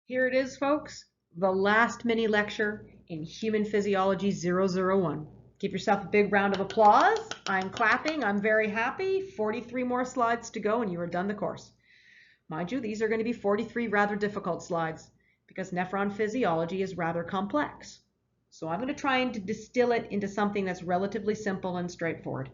Here it is, folks, the last mini lecture in Human Physiology 001. Give yourself a big round of applause. I'm clapping. I'm very happy. 43 more slides to go and you are done the course. Mind you, these are going to be 43 rather difficult slides because nephron physiology is rather complex. So I'm going to try and distill it into something that's relatively simple and straightforward.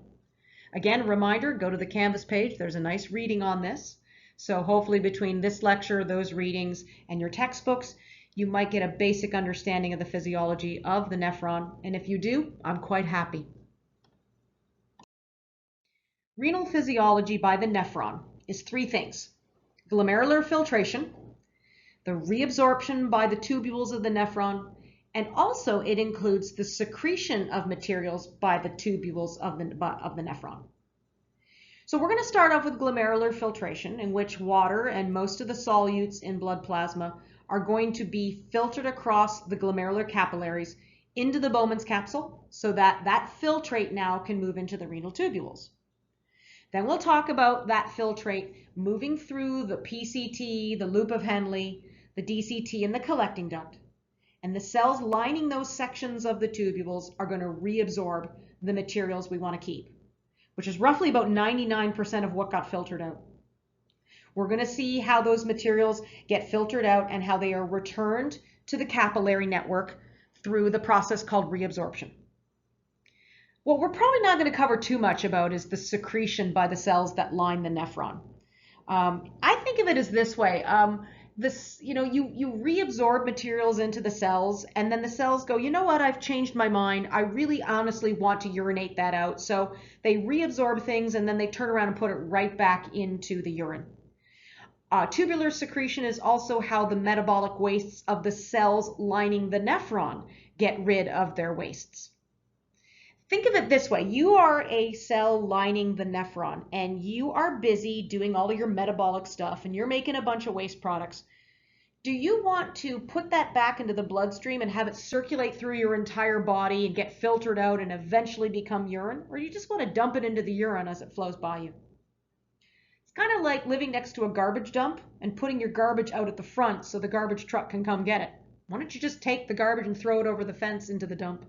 Again, reminder, go to the Canvas page. There's a nice reading on this. So hopefully between this lecture, those readings, and your textbooks, you might get a basic understanding of the physiology of the nephron. And if you do, I'm quite happy. Renal physiology by the nephron is three things: glomerular filtration, the reabsorption by the tubules of the nephron, and also it includes the secretion of materials by the tubules of the nephron. So we're going to start off with glomerular filtration, in which water and most of the solutes in blood plasma are going to be filtered across the glomerular capillaries into the Bowman's capsule so that that filtrate now can move into the renal tubules. Then we'll talk about that filtrate moving through the PCT, the loop of Henle, the DCT, and the collecting duct. And the cells lining those sections of the tubules are going to reabsorb the materials we want to keep, which is roughly about 99% of what got filtered out. We're going to see how those materials get filtered out and how they are returned to the capillary network through the process called reabsorption. What we're probably not going to cover too much about is the secretion by the cells that line the nephron. I think of it as this way. You reabsorb materials into the cells, and then the cells go, you know what, I've changed my mind. I really honestly want to urinate that out. So they reabsorb things and then they turn around and put it right back into the urine. Tubular secretion is also how the metabolic wastes of the cells lining the nephron get rid of their wastes. Think of it this way. You are a cell lining the nephron and you are busy doing all of your metabolic stuff and you're making a bunch of waste products. Do you want to put that back into the bloodstream and have it circulate through your entire body and get filtered out and eventually become urine? Or do you just want to dump it into the urine as it flows by you? It's kind of like living next to a garbage dump and putting your garbage out at the front so the garbage truck can come get it. Why don't you just take the garbage and throw it over the fence into the dump?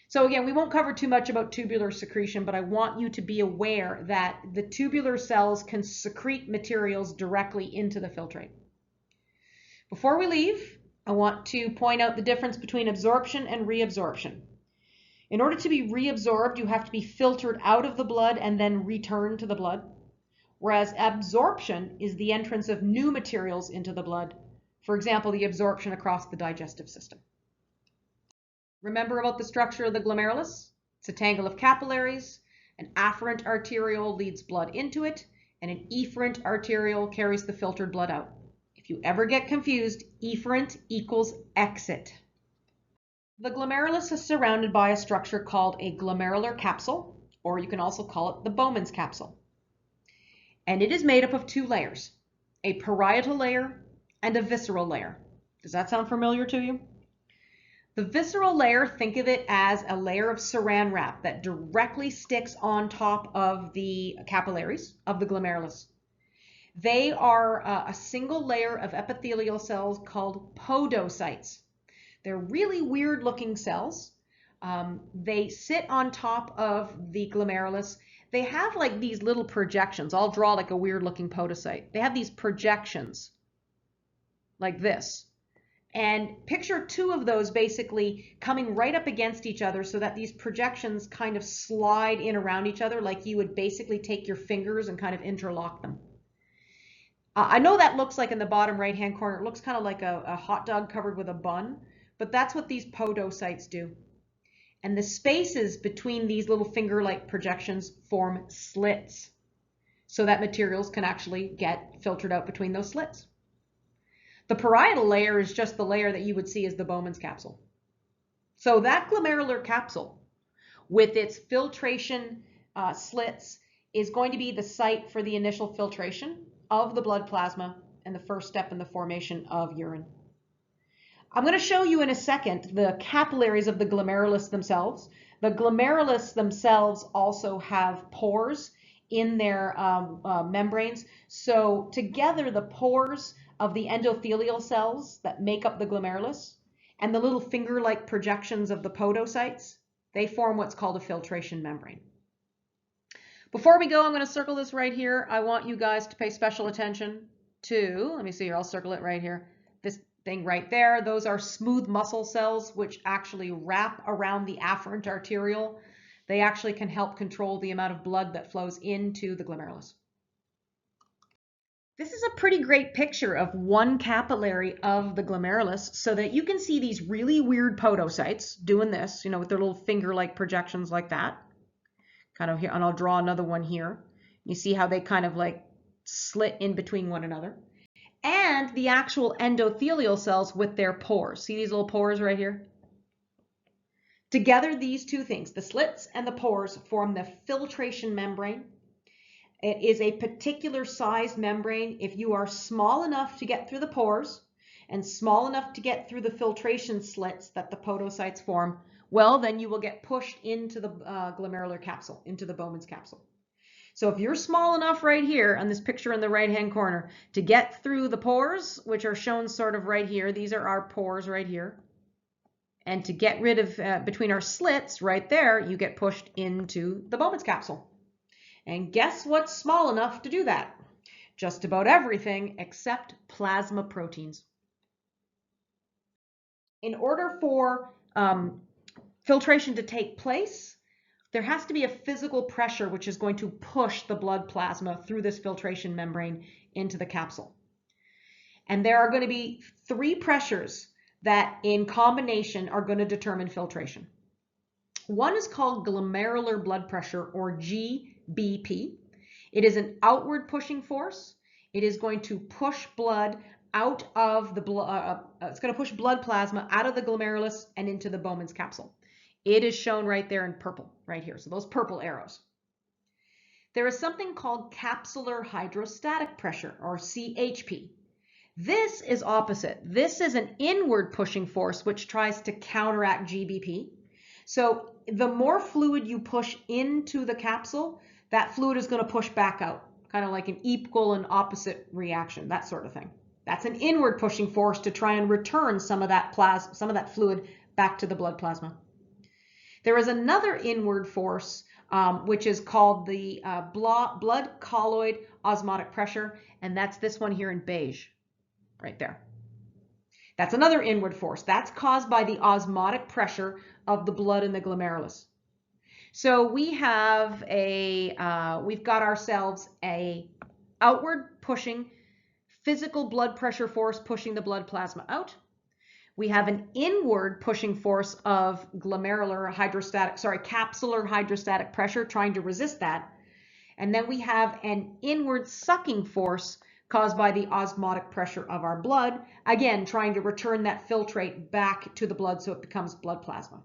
So again, we won't cover too much about tubular secretion, but I want you to be aware that the tubular cells can secrete materials directly into the filtrate. Before we leave, I want to point out the difference between absorption and reabsorption. In order to be reabsorbed, you have to be filtered out of the blood and then returned to the blood, whereas absorption is the entrance of new materials into the blood. For example, the absorption across the digestive system. Remember about the structure of the glomerulus? It's a tangle of capillaries. An afferent arteriole leads blood into it, and an efferent arteriole carries the filtered blood out. If you ever get confused, efferent equals exit. The glomerulus is surrounded by a structure called a glomerular capsule, or you can also call it the Bowman's capsule. And it is made up of two layers, a parietal layer and a visceral layer. Does that sound familiar to you? The visceral layer, think of it as a layer of saran wrap that directly sticks on top of the capillaries of the glomerulus. They are a single layer of epithelial cells called podocytes. They're really weird looking cells. They sit on top of the glomerulus. They have like these little projections. I'll draw like a weird looking podocyte. They have these projections like this. And picture two of those basically coming right up against each other so that these projections kind of slide in around each other like you would basically take your fingers and kind of interlock them. I know that looks like in the bottom right hand corner, it looks kind of like a hot dog covered with a bun, but that's what these podocytes do. And the spaces between these little finger-like projections form slits so that materials can actually get filtered out between those slits. The parietal layer is just the layer that you would see as the Bowman's capsule. So that glomerular capsule with its filtration slits is going to be the site for the initial filtration of the blood plasma and the first step in the formation of urine. I'm going to show you in a second the capillaries of the glomerulus themselves. The glomerulus themselves also have pores in their membranes. So together the pores of the endothelial cells that make up the glomerulus and the little finger-like projections of the podocytes, they form what's called a filtration membrane. Before we go, I'm going to circle this right here. I want you guys to pay special attention to, let me see here, I'll circle it right here. This thing right there, those are smooth muscle cells which actually wrap around the afferent arteriole. They actually can help control the amount of blood that flows into the glomerulus. This is a pretty great picture of one capillary of the glomerulus so that you can see these really weird podocytes doing this, with their little finger-like projections like that. Kind of here, and I'll draw another one here. You see how they kind of like slit in between one another. And the actual endothelial cells with their pores. See these little pores right here? Together, these two things, the slits and the pores, form the filtration membrane. It is a particular sized membrane. If you are small enough to get through the pores and small enough to get through the filtration slits that the podocytes form, well, then you will get pushed into the glomerular capsule, into the Bowman's capsule. So if you're small enough right here on this picture in the right-hand corner to get through the pores, which are shown sort of right here, these are our pores right here, and to get rid of, between our slits right there, you get pushed into the Bowman's capsule. And guess what's small enough to do that? Just about everything except plasma proteins. In order for filtration to take place, there has to be a physical pressure which is going to push the blood plasma through this filtration membrane into the capsule. And there are going to be three pressures that in combination are going to determine filtration. One is called glomerular blood pressure, or GBP. It is an outward pushing force. It is going to push blood out of the it's going to push blood plasma out of the glomerulus and into the Bowman's capsule. It is shown right there in purple, right here. So those purple arrows. There is something called capsular hydrostatic pressure, or CHP. This is opposite. This is an inward pushing force which tries to counteract GBP. So the more fluid you push into the capsule, that fluid is going to push back out, kind of like an equal and opposite reaction, that sort of thing. That's an inward pushing force to try and return some of that fluid back to the blood plasma. There is another inward force, which is called the blood colloid osmotic pressure, and that's this one here in beige, right there. That's another inward force. That's caused by the osmotic pressure of the blood in the glomerulus. So we have we've got ourselves a outward pushing physical blood pressure force pushing the blood plasma out. We have an inward pushing force of capsular hydrostatic pressure trying to resist that. And then we have an inward sucking force caused by the osmotic pressure of our blood, again, trying to return that filtrate back to the blood so it becomes blood plasma.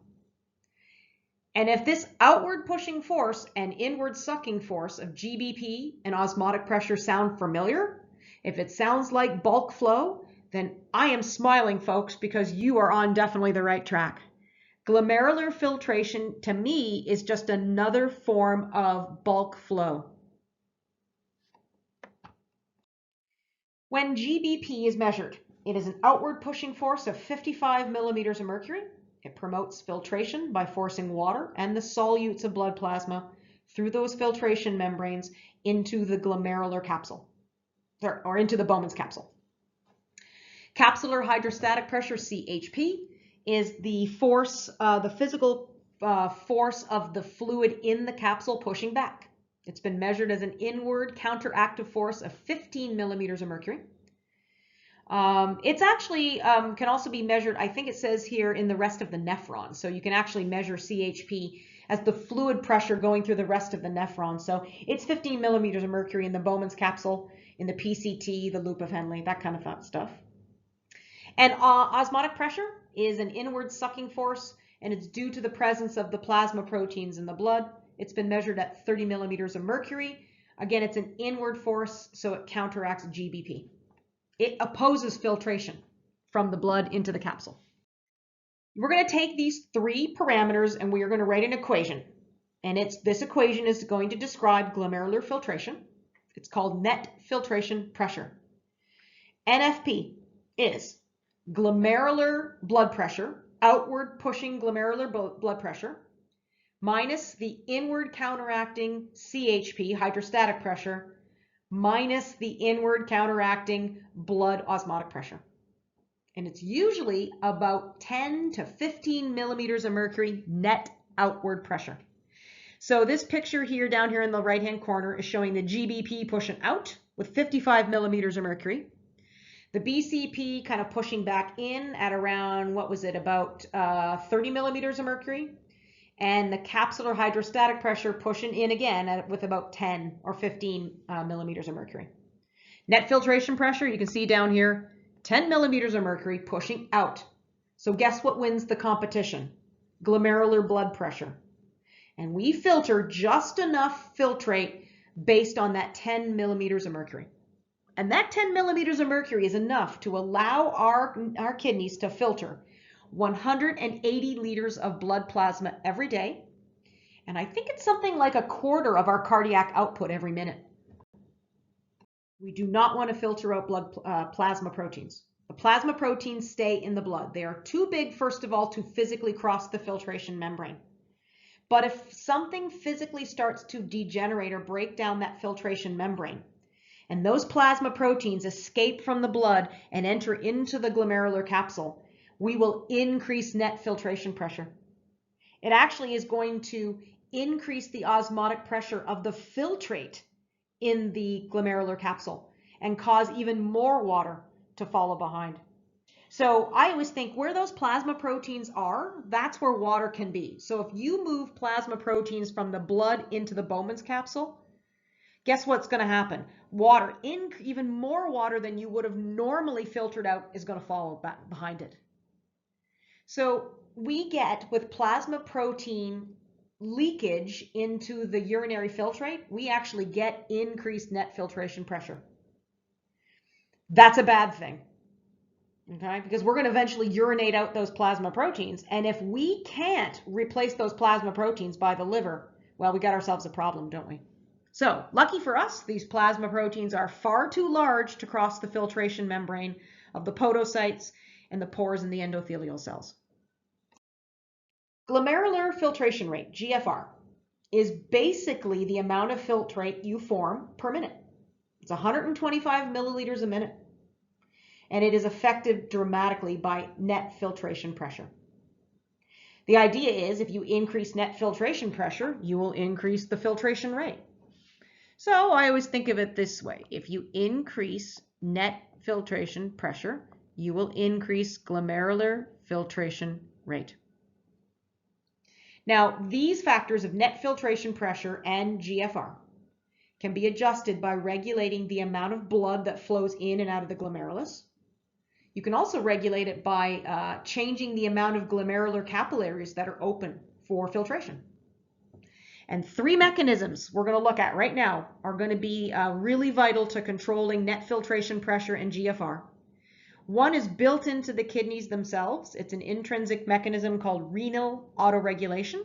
And if this outward pushing force and inward sucking force of GBP and osmotic pressure sound familiar, if it sounds like bulk flow, then I am smiling, folks, because you are on definitely the right track. Glomerular filtration, to me, is just another form of bulk flow. When GBP is measured, it is an outward pushing force of 55 millimeters of mercury. It promotes filtration by forcing water and the solutes of blood plasma through those filtration membranes into the glomerular capsule, or into the Bowman's capsule. Capsular hydrostatic pressure, CHP, is the force, the physical force of the fluid in the capsule pushing back. It's been measured as an inward counteractive force of 15 millimeters of mercury. It's actually can also be measured, I think it says here, in the rest of the nephron. So you can actually measure CHP as the fluid pressure going through the rest of the nephron. So it's 15 millimeters of mercury in the Bowman's capsule, in the PCT, the loop of Henle, that kind of fun stuff. And osmotic pressure is an inward sucking force, and it's due to the presence of the plasma proteins in the blood. It's been measured at 30 millimeters of mercury. Again, it's an inward force, so it counteracts GBP. It opposes filtration from the blood into the capsule. We're going to take these three parameters and we are going to write an equation. And this equation is going to describe glomerular filtration. It's called net filtration pressure. NFP is glomerular blood pressure, outward pushing glomerular blood pressure, minus the inward counteracting CHP, hydrostatic pressure, minus the inward counteracting blood osmotic pressure. And it's usually about 10 to 15 millimeters of mercury net outward pressure. So this picture here down here in the right-hand corner is showing the GBP pushing out with 55 millimeters of mercury. The BCP kind of pushing back in at around, what was it, about 30 millimeters of mercury. And the capsular hydrostatic pressure pushing in again with about 10 or 15 millimeters of mercury. Net filtration pressure, you can see down here, 10 millimeters of mercury pushing out. So guess what wins the competition? Glomerular blood pressure. And we filter just enough filtrate based on that 10 millimeters of mercury. And that 10 millimeters of mercury is enough to allow our kidneys to filter 180 liters of blood plasma every day. And I think it's something like a quarter of our cardiac output every minute. We do not want to filter out plasma proteins. The plasma proteins stay in the blood. They are too big, first of all, to physically cross the filtration membrane. But if something physically starts to degenerate or break down that filtration membrane, and those plasma proteins escape from the blood and enter into the glomerular capsule, we will increase net filtration pressure. It actually is going to increase the osmotic pressure of the filtrate in the glomerular capsule and cause even more water to follow behind. So I always think where those plasma proteins are, that's where water can be. So if you move plasma proteins from the blood into the Bowman's capsule, guess what's going to happen? Water, even more water than you would have normally filtered out, is going to follow back behind it. So we get, with plasma protein leakage into the urinary filtrate, we actually get increased net filtration pressure. That's a bad thing, okay? Because we're going to eventually urinate out those plasma proteins. And if we can't replace those plasma proteins by the liver, well, we got ourselves a problem, don't we? So lucky for us, these plasma proteins are far too large to cross the filtration membrane of the podocytes and the pores in the endothelial cells. Glomerular filtration rate, GFR, is basically the amount of filtrate you form per minute. It's 125 milliliters a minute, and it is affected dramatically by net filtration pressure. The idea is if you increase net filtration pressure, you will increase the filtration rate. So I always think of it this way. If you increase net filtration pressure, you will increase glomerular filtration rate. Now, these factors of net filtration pressure and GFR can be adjusted by regulating the amount of blood that flows in and out of the glomerulus. You can also regulate it by changing the amount of glomerular capillaries that are open for filtration. And three mechanisms we're going to look at right now are going to be really vital to controlling net filtration pressure and GFR. One is built into the kidneys themselves. It's an intrinsic mechanism called renal autoregulation.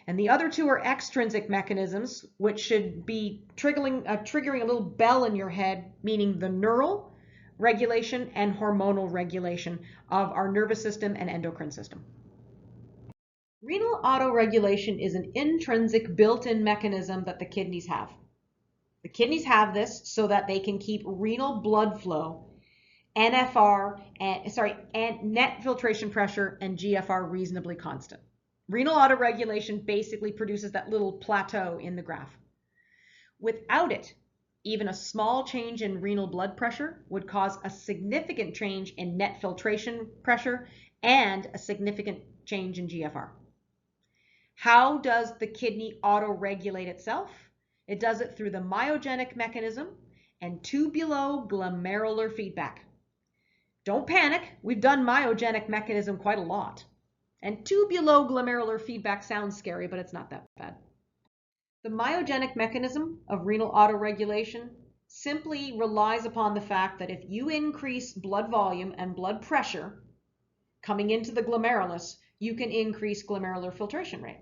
And the other two are extrinsic mechanisms, which should be triggering a little bell in your head, meaning the neural regulation and hormonal regulation of our nervous system and endocrine system. Renal autoregulation is an intrinsic built-in mechanism that the kidneys have. The kidneys have this so that they can keep renal blood flow, NFR, and net filtration pressure and GFR reasonably constant. Renal autoregulation basically produces that little plateau in the graph. Without it, even a small change in renal blood pressure would cause a significant change in net filtration pressure and a significant change in GFR. How does the kidney auto-regulate itself? It does it through the myogenic mechanism and tubuloglomerular feedback. Don't panic, we've done myogenic mechanism quite a lot. And tubuloglomerular feedback sounds scary, but it's not that bad. The myogenic mechanism of renal autoregulation simply relies upon the fact that if you increase blood volume and blood pressure coming into the glomerulus, you can increase glomerular filtration rate.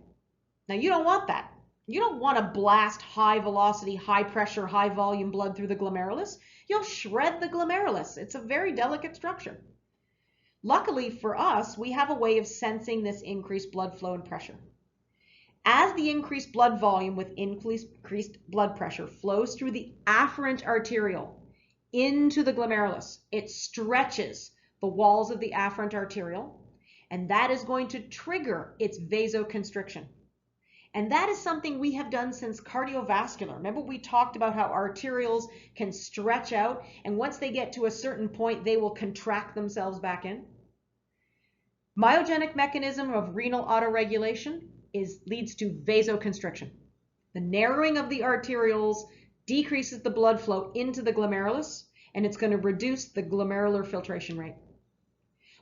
Now, you don't want that. You don't want to blast high velocity, high pressure, high volume blood through the glomerulus. you'll shred the glomerulus. It's a very delicate structure. Luckily for us, we have a way of sensing this increased blood flow and pressure. As the increased blood volume with increased blood pressure flows through the afferent arteriole into the glomerulus, it stretches the walls of the afferent arteriole, and that is going to trigger its vasoconstriction. And that is something we have done since cardiovascular. Remember we talked about how arterioles can stretch out, and once they get to a certain point, they will contract themselves back in. Myogenic mechanism of renal autoregulation leads to vasoconstriction. The narrowing of the arterioles decreases the blood flow into the glomerulus, and it's going to reduce the glomerular filtration rate.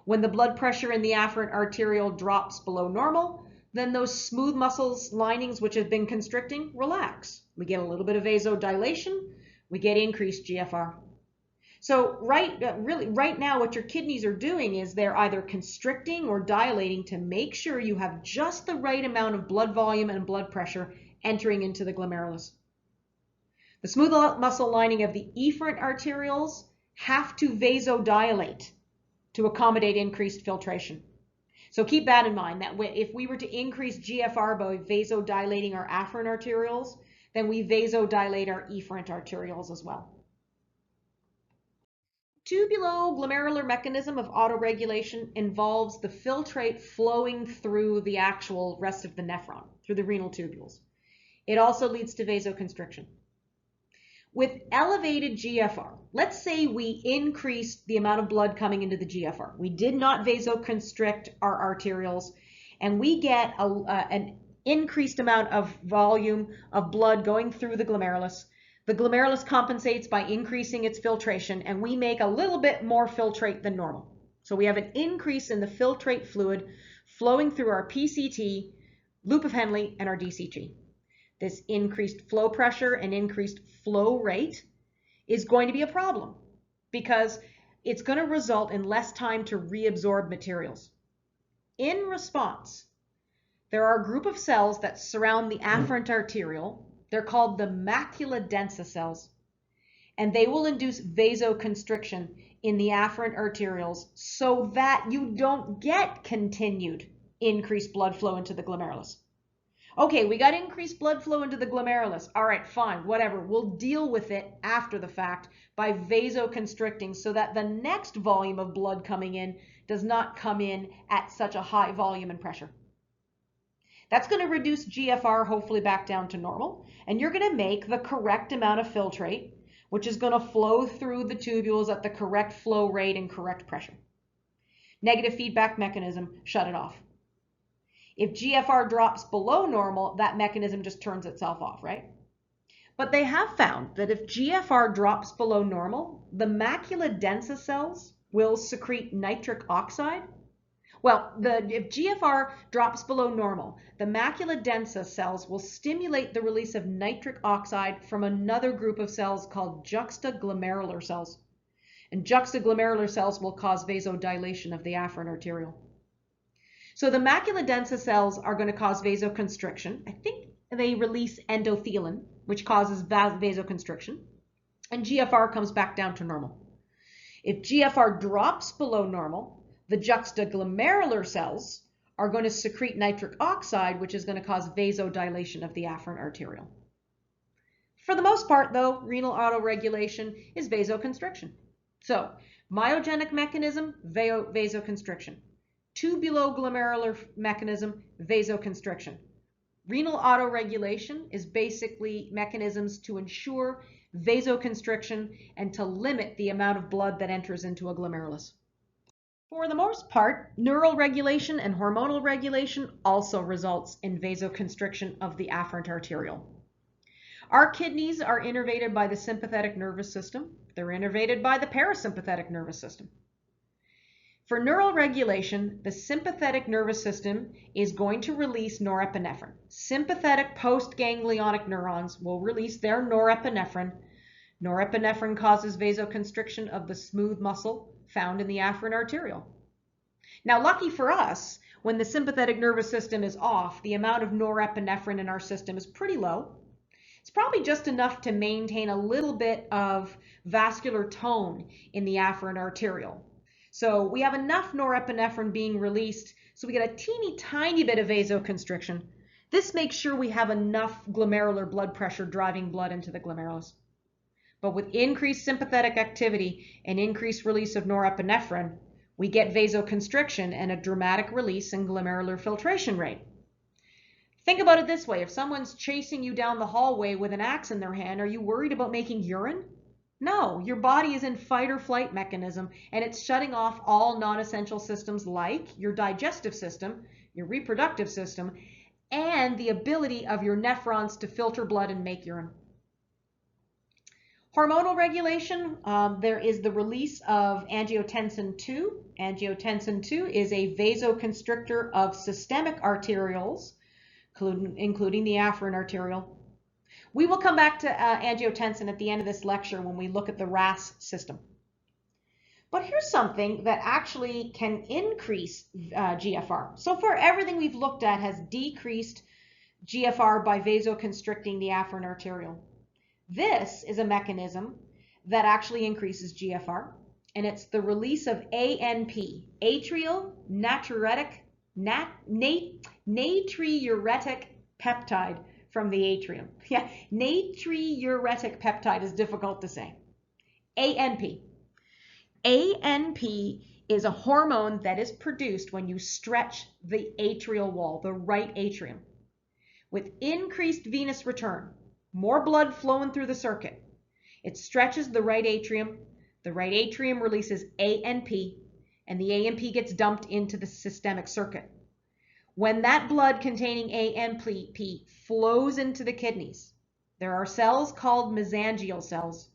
When the blood pressure in the afferent arteriole drops below normal, then those smooth muscles linings which have been constricting relax. We get a little bit of vasodilation, we get increased GFR. So right now what your kidneys are doing is they're either constricting or dilating to make sure you have just the right amount of blood volume and blood pressure entering into the glomerulus. The smooth muscle lining of the efferent arterioles have to vasodilate to accommodate increased filtration. So keep that in mind, that if we were to increase GFR by vasodilating our afferent arterioles, then we vasodilate our efferent arterioles as well. Tubuloglomerular mechanism of autoregulation involves the filtrate flowing through the actual rest of the nephron, through the renal tubules. It also leads to vasoconstriction. With elevated GFR, let's say we increased the amount of blood coming into the GFR. We did not vasoconstrict our arterioles, and we get an increased amount of volume of blood going through the glomerulus. The glomerulus compensates by increasing its filtration, and we make a little bit more filtrate than normal. So we have an increase in the filtrate fluid flowing through our PCT, loop of Henle, and our DCT. This increased flow pressure and increased flow rate is going to be a problem because it's going to result in less time to reabsorb materials. In response, there are a group of cells that surround the afferent arteriole. They're called the macula densa cells, and they will induce vasoconstriction in the afferent arterioles so that you don't get continued increased blood flow into the glomerulus. Okay, we got increased blood flow into the glomerulus. All right, fine, whatever. We'll deal with it after the fact by vasoconstricting so that the next volume of blood coming in does not come in at such a high volume and pressure. That's going to reduce GFR hopefully back down to normal, and you're going to make the correct amount of filtrate, which is going to flow through the tubules at the correct flow rate and correct pressure. Negative feedback mechanism, shut it off. If GFR drops below normal, that mechanism just turns itself off, right? But they have found that if GFR drops below normal, the macula densa cells will secrete nitric oxide. Well, if GFR drops below normal, the macula densa cells will stimulate the release of nitric oxide from another group of cells called juxtaglomerular cells. And juxtaglomerular cells will cause vasodilation of the afferent arteriole. So the macula densa cells are going to cause vasoconstriction. I think they release endothelin, which causes vasoconstriction, and GFR comes back down to normal. If GFR drops below normal, the juxtaglomerular cells are going to secrete nitric oxide, which is going to cause vasodilation of the afferent arteriole. For the most part, though, renal autoregulation is vasoconstriction. So, myogenic mechanism, vasoconstriction. Tubuloglomerular mechanism, vasoconstriction. Renal autoregulation is basically mechanisms to ensure vasoconstriction and to limit the amount of blood that enters into a glomerulus. For the most part, neural regulation and hormonal regulation also results in vasoconstriction of the afferent arteriole. Our kidneys are innervated by the sympathetic nervous system. They're innervated by the parasympathetic nervous system. For neural regulation, the sympathetic nervous system is going to release norepinephrine. Sympathetic postganglionic neurons will release their norepinephrine. Norepinephrine causes vasoconstriction of the smooth muscle found in the afferent arteriole. Now, lucky for us, when the sympathetic nervous system is off, the amount of norepinephrine in our system is pretty low. It's probably just enough to maintain a little bit of vascular tone in the afferent arteriole. So we have enough norepinephrine being released, so we get a teeny tiny bit of vasoconstriction. This makes sure we have enough glomerular blood pressure driving blood into the glomerulus. But with increased sympathetic activity and increased release of norepinephrine, we get vasoconstriction and a dramatic release in glomerular filtration rate. Think about it this way. If someone's chasing you down the hallway with an axe in their hand, are you worried about making urine? No, your body is in fight or flight mechanism, and it's shutting off all non-essential systems like your digestive system, your reproductive system, and the ability of your nephrons to filter blood and make urine. Hormonal regulation, there is the release of angiotensin II. Angiotensin II is a vasoconstrictor of systemic arterioles, including the afferent arteriole. We will come back to angiotensin at the end of this lecture when we look at the RAS system. But here's something that actually can increase GFR. So far, everything we've looked at has decreased GFR by vasoconstricting the afferent arteriole. This is a mechanism that actually increases GFR, and it's the release of ANP, atrial natriuretic peptide from the atrium. Yeah, natriuretic peptide is difficult to say. ANP. ANP is a hormone that is produced when you stretch the atrial wall, the right atrium. With increased venous return, more blood flowing through the circuit, it stretches the right atrium. The right atrium releases ANP, and the ANP gets dumped into the systemic circuit. When that blood containing ANP flows into the kidneys, there are cells called mesangial cells,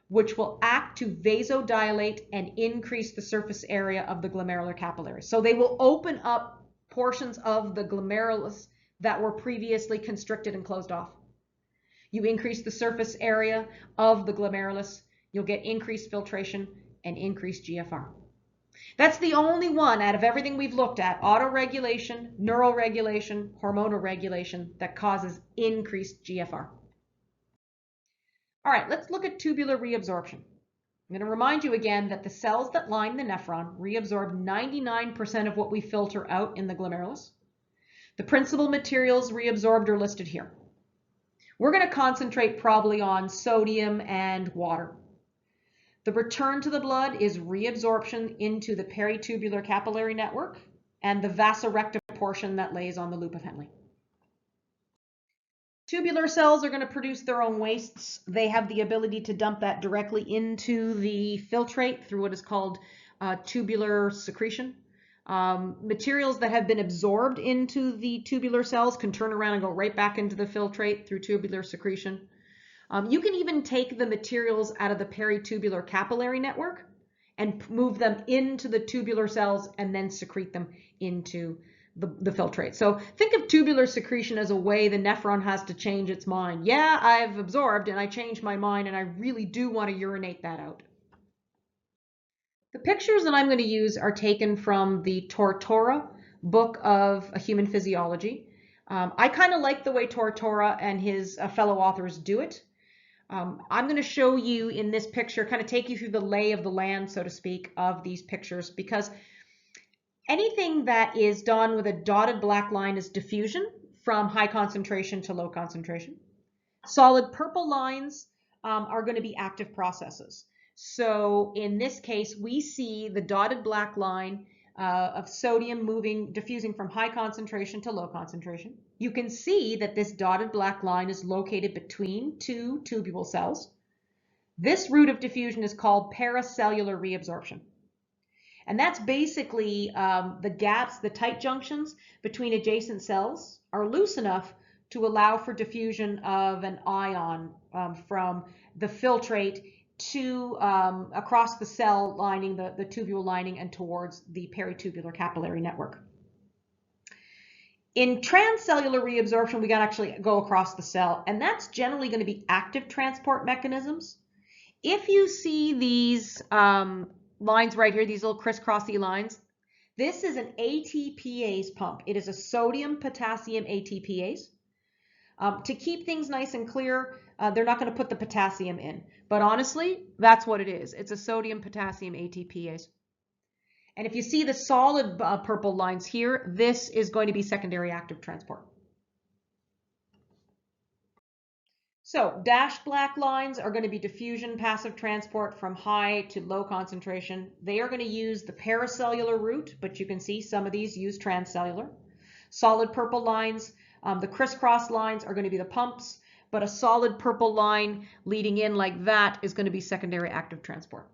which will act to vasodilate and increase the surface area of the glomerular capillaries. So they will open up portions of the glomerulus that were previously constricted and closed off. You increase the surface area of the glomerulus, you'll get increased filtration and increased GFR. That's the only one out of everything we've looked at, autoregulation, neural regulation, hormonal regulation, that causes increased GFR. All right, let's look at tubular reabsorption. I'm going to remind you again that the cells that line the nephron reabsorb 99% of what we filter out in the glomerulus. The principal materials reabsorbed are listed here. We're going to concentrate probably on sodium and water. The return to the blood is reabsorption into the peritubular capillary network and the vasorecta portion that lays on the loop of Henle. Tubular cells are going to produce their own wastes. They have the ability to dump that directly into the filtrate through what is called tubular secretion. Materials that have been absorbed into the tubular cells can turn around and go right back into the filtrate through tubular secretion. You can even take the materials out of the peritubular capillary network and move them into the tubular cells and then secrete them into the filtrate. So think of tubular secretion as a way the nephron has to change its mind. Yeah, I've absorbed and I changed my mind and I really do want to urinate that out. The pictures that I'm going to use are taken from the Tortora book of Human Physiology. I kind of like the way Tortora and his fellow authors do it. I'm going to show you in this picture, kind of take you through the lay of the land, so to speak, of these pictures, because anything that is done with a dotted black line is diffusion from high concentration to low concentration. Solid purple lines are going to be active processes. So in this case, we see the dotted black line of sodium diffusing from high concentration to low concentration. You can see that this dotted black line is located between two tubule cells. This route of diffusion is called paracellular reabsorption. And that's basically the gaps, the tight junctions between adjacent cells are loose enough to allow for diffusion of an ion from the filtrate to across the cell lining, the tubule lining, and towards the peritubular capillary network. In transcellular reabsorption, we got to actually go across the cell, and that's generally going to be active transport mechanisms. If you see these lines right here, these little crisscrossy lines, this is an ATPase pump. It is a sodium potassium ATPase. To keep things nice and clear, they're not going to put the potassium in. But honestly, that's what it is. It's a sodium potassium ATPase. And if you see the solid purple lines here, this is going to be secondary active transport. So dashed black lines are going to be diffusion passive transport from high to low concentration. They are going to use the paracellular route, but you can see some of these use transcellular. Solid purple lines, the crisscross lines are going to be the pumps, but a solid purple line leading in like that is going to be secondary active transport.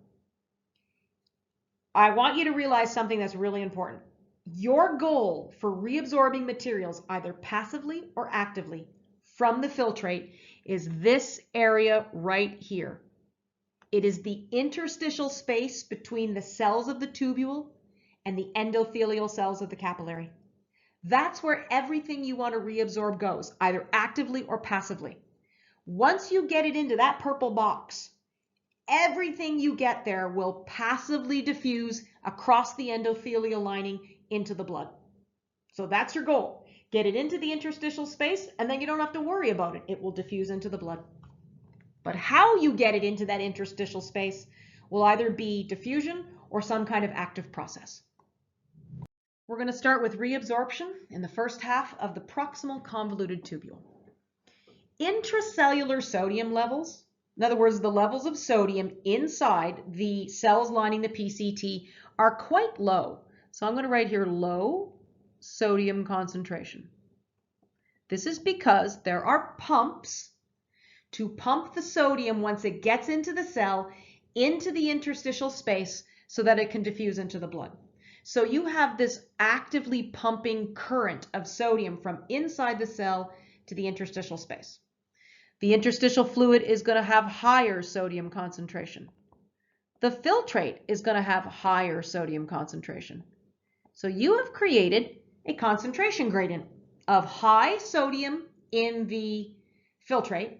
I want you to realize something that's really important. Your goal for reabsorbing materials, either passively or actively, from the filtrate is this area right here. It is the interstitial space between the cells of the tubule and the endothelial cells of the capillary. That's where everything you want to reabsorb goes, either actively or passively. Once you get it into that purple box, everything you get there will passively diffuse across the endothelial lining into the blood. So that's your goal. Get it into the interstitial space, and then you don't have to worry about it. It will diffuse into the blood. But how you get it into that interstitial space will either be diffusion or some kind of active process. We're going to start with reabsorption in the first half of the proximal convoluted tubule. Intracellular sodium levels, in other words, the levels of sodium inside the cells lining the PCT, are quite low. So I'm going to write here low sodium concentration. This is because there are pumps to pump the sodium once it gets into the cell into the interstitial space so that it can diffuse into the blood. So you have this actively pumping current of sodium from inside the cell to the interstitial space. The interstitial fluid is going to have higher sodium concentration. The filtrate is going to have higher sodium concentration. So you have created a concentration gradient of high sodium in the filtrate,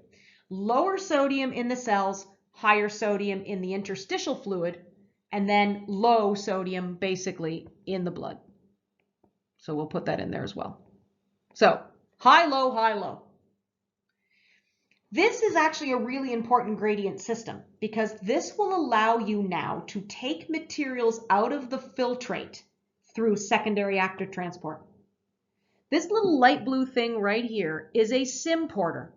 lower sodium in the cells, higher sodium in the interstitial fluid, and then low sodium basically in the blood. So we'll put that in there as well. So high, low, high, low. This is actually a really important gradient system because this will allow you now to take materials out of the filtrate through secondary active transport. This little light blue thing right here is a symporter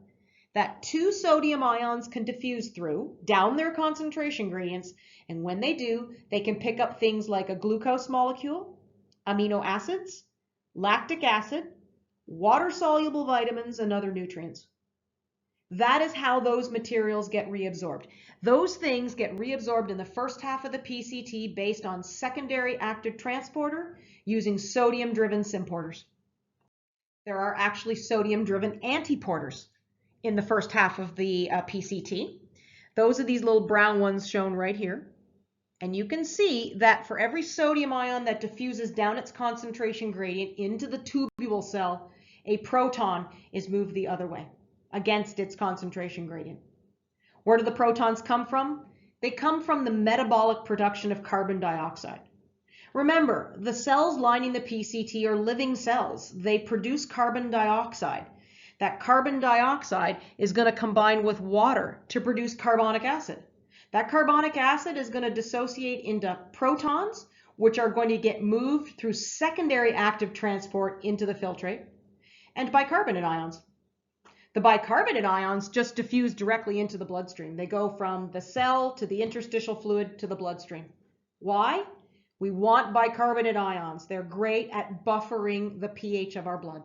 that 2 sodium ions can diffuse through down their concentration gradients, and when they do, they can pick up things like a glucose molecule, amino acids, lactic acid, water-soluble vitamins, and other nutrients. That is how those materials get reabsorbed. Those things get reabsorbed in the first half of the PCT based on secondary active transporter using sodium-driven symporters. There are actually sodium-driven antiporters in the first half of the PCT. Those are these little brown ones shown right here. And you can see that for every sodium ion that diffuses down its concentration gradient into the tubule cell, a proton is moved the other way against its concentration gradient. Where do the protons come from? They come from the metabolic production of carbon dioxide. Remember, the cells lining the PCT are living cells. They produce carbon dioxide. That carbon dioxide is going to combine with water to produce carbonic acid. That carbonic acid is going to dissociate into protons, which are going to get moved through secondary active transport into the filtrate, and bicarbonate ions. The bicarbonate ions just diffuse directly into the bloodstream. They go from the cell to the interstitial fluid to the bloodstream. Why? We want bicarbonate ions. They're great at buffering the pH of our blood.